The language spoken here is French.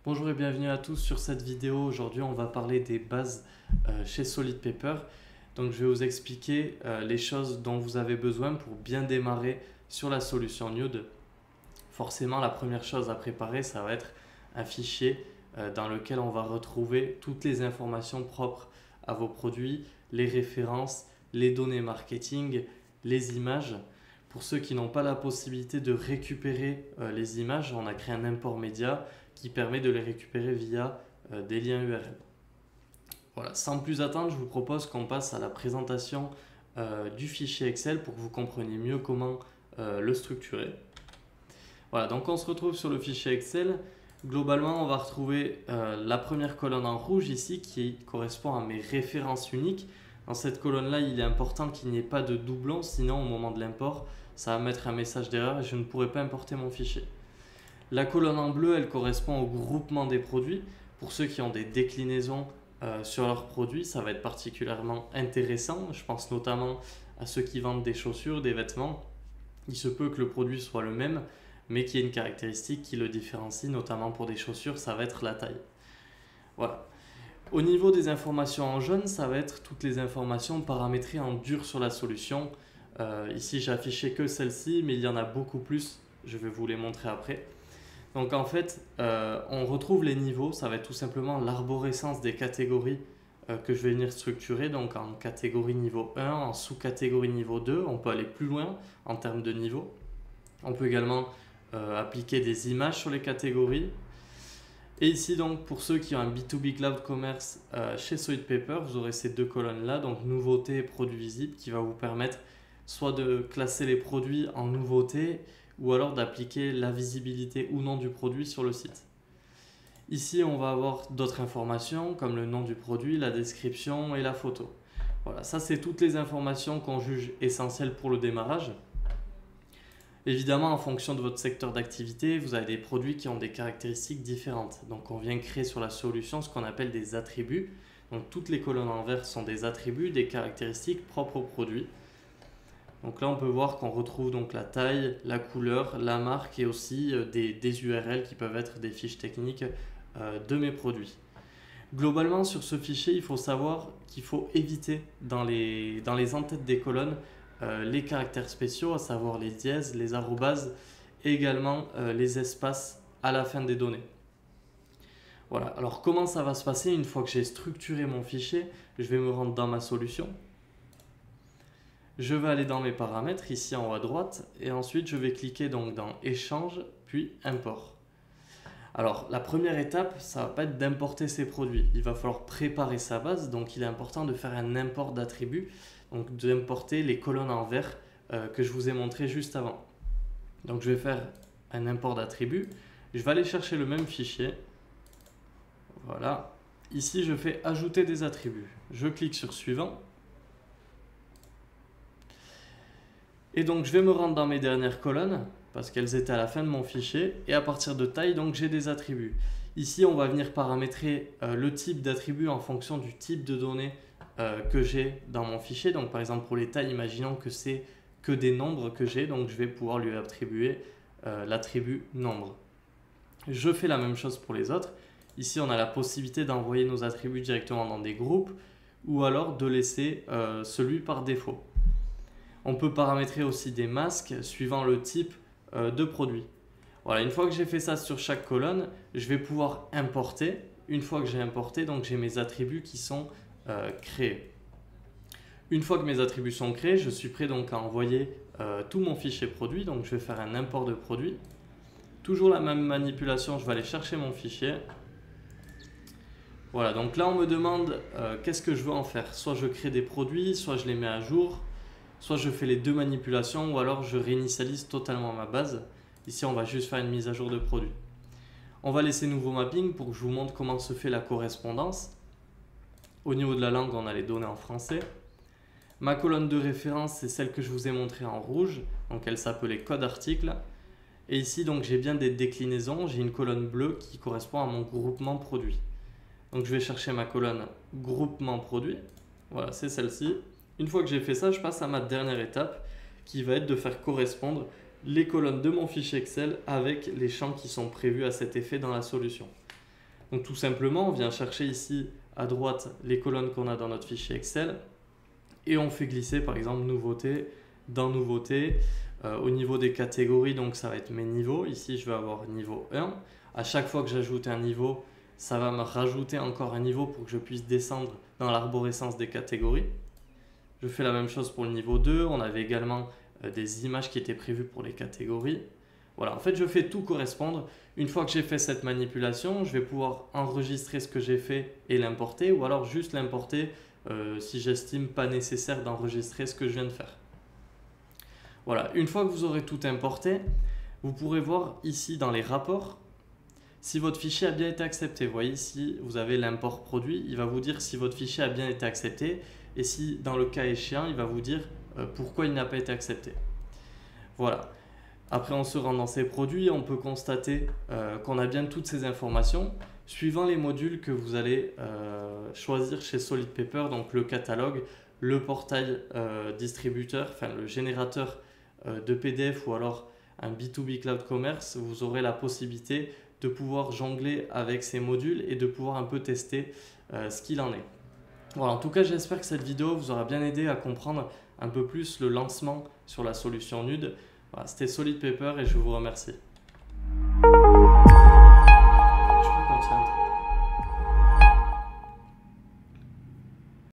Bonjour et bienvenue à tous sur cette vidéo. Aujourd'hui, on va parler des bases chez Solid Paper. Donc, je vais vous expliquer les choses dont vous avez besoin pour bien démarrer sur la solution Nude. Forcément, la première chose à préparer, ça va être un fichier dans lequel on va retrouver toutes les informations propres à vos produits, les références, les données marketing, les images. Pour ceux qui n'ont pas la possibilité de récupérer les images, on a créé un import média qui permet de les récupérer via des liens URL. Voilà, sans plus attendre, je vous propose qu'on passe à la présentation du fichier Excel pour que vous compreniez mieux comment le structurer. Voilà, donc on se retrouve sur le fichier Excel. Globalement, on va retrouver la première colonne en rouge ici qui correspond à mes références uniques. Dans cette colonne-là, il est important qu'il n'y ait pas de doublons, sinon au moment de l'import, ça va mettre un message d'erreur et je ne pourrai pas importer mon fichier. La colonne en bleu, elle correspond au groupement des produits. Pour ceux qui ont des déclinaisons sur leurs produits, ça va être particulièrement intéressant. Je pense notamment à ceux qui vendent des chaussures, des vêtements. Il se peut que le produit soit le même, mais qu'il y ait une caractéristique qui le différencie, notamment pour des chaussures, ça va être la taille. Voilà. Au niveau des informations en jaune, ça va être toutes les informations paramétrées en dur sur la solution. Ici, j'ai affiché que celle-ci, mais il y en a beaucoup plus. Je vais vous les montrer après. Donc en fait, on retrouve les niveaux, ça va être tout simplement l'arborescence des catégories que je vais venir structurer. Donc en catégorie niveau 1, en sous-catégorie niveau 2, on peut aller plus loin en termes de niveau. On peut également appliquer des images sur les catégories. Et ici donc pour ceux qui ont un B2B Cloud Commerce chez Solid Paper, vous aurez ces deux colonnes là, donc nouveautés et produits visibles qui va vous permettre soit de classer les produits en nouveautés ou alors d'appliquer la visibilité ou non du produit sur le site. Ici, on va avoir d'autres informations comme le nom du produit, la description et la photo. Voilà, ça c'est toutes les informations qu'on juge essentielles pour le démarrage. Évidemment, en fonction de votre secteur d'activité, vous avez des produits qui ont des caractéristiques différentes. Donc on vient créer sur la solution ce qu'on appelle des attributs. Donc toutes les colonnes en vert sont des attributs, des caractéristiques propres au produit. Donc là, on peut voir qu'on retrouve donc la taille, la couleur, la marque et aussi des URL qui peuvent être des fiches techniques de mes produits. Globalement, sur ce fichier, il faut savoir qu'il faut éviter dans les entêtes des colonnes les caractères spéciaux, à savoir les dièses, les arrobases et également les espaces à la fin des données. Voilà, alors comment ça va se passer une fois que j'ai structuré mon fichier? Je vais me rendre dans ma solution. Je vais aller dans mes paramètres ici en haut à droite et ensuite je vais cliquer donc dans échange puis import. Alors la première étape, ça va pas être d'importer ces produits. Il va falloir préparer sa base, donc il est important de faire un import d'attributs, donc d'importer les colonnes en vert que je vous ai montré juste avant. Donc je vais faire un import d'attributs. Je vais aller chercher le même fichier. Voilà. Ici je fais ajouter des attributs. Je clique sur suivant. Et donc je vais me rendre dans mes dernières colonnes parce qu'elles étaient à la fin de mon fichier et à partir de taille donc j'ai des attributs. Ici on va venir paramétrer le type d'attribut en fonction du type de données que j'ai dans mon fichier. Donc par exemple pour les tailles, imaginons que c'est que des nombres que j'ai, donc je vais pouvoir lui attribuer l'attribut nombre. Je fais la même chose pour les autres. Ici on a la possibilité d'envoyer nos attributs directement dans des groupes ou alors de laisser celui par défaut. On peut paramétrer aussi des masques suivant le type de produit. Voilà, une fois que j'ai fait ça sur chaque colonne, je vais pouvoir importer. Une fois que j'ai importé, donc j'ai mes attributs qui sont créés. Une fois que mes attributs sont créés, je suis prêt donc à envoyer tout mon fichier produit. Donc je vais faire un import de produit. Toujours la même manipulation, je vais aller chercher mon fichier. Voilà, donc là on me demande qu'est-ce que je veux en faire. Soit je crée des produits, soit je les mets à jour. Soit je fais les deux manipulations ou alors je réinitialise totalement ma base. Ici, on va juste faire une mise à jour de produit. On va laisser nouveau mapping pour que je vous montre comment se fait la correspondance. Au niveau de la langue, on a les données en français. Ma colonne de référence, c'est celle que je vous ai montrée en rouge. Donc elle s'appelait code article. Et ici, donc j'ai bien des déclinaisons. J'ai une colonne bleue qui correspond à mon groupement produit. Donc je vais chercher ma colonne groupement produit. Voilà, c'est celle-ci. Une fois que j'ai fait ça, je passe à ma dernière étape qui va être de faire correspondre les colonnes de mon fichier Excel avec les champs qui sont prévus à cet effet dans la solution. Donc tout simplement, on vient chercher ici à droite les colonnes qu'on a dans notre fichier Excel et on fait glisser par exemple nouveauté dans nouveauté. Au niveau des catégories, donc ça va être mes niveaux. Ici, je vais avoir niveau 1. À chaque fois que j'ajoute un niveau, ça va me rajouter encore un niveau pour que je puisse descendre dans l'arborescence des catégories. Je fais la même chose pour le niveau 2. On avait également des images qui étaient prévues pour les catégories. Voilà, en fait, je fais tout correspondre. Une fois que j'ai fait cette manipulation, je vais pouvoir enregistrer ce que j'ai fait et l'importer, ou alors juste l'importer si j'estime pas nécessaire d'enregistrer ce que je viens de faire. Voilà, une fois que vous aurez tout importé, vous pourrez voir ici dans les rapports si votre fichier a bien été accepté. Vous voyez ici, vous avez l'import produit, il va vous dire si votre fichier a bien été accepté et si dans le cas échéant, il va vous dire pourquoi il n'a pas été accepté. Voilà. Après, on se rend dans ces produits, on peut constater qu'on a bien toutes ces informations suivant les modules que vous allez choisir chez Solid Paper, donc le catalogue, le portail distributeur, enfin le générateur de PDF ou alors un B2B Cloud Commerce. Vous aurez la possibilité de pouvoir jongler avec ces modules et de pouvoir un peu tester ce qu'il en est. Voilà, en tout cas, j'espère que cette vidéo vous aura bien aidé à comprendre un peu plus le lancement sur la solution Nude. Voilà, c'était Solid Paper et je vous remercie.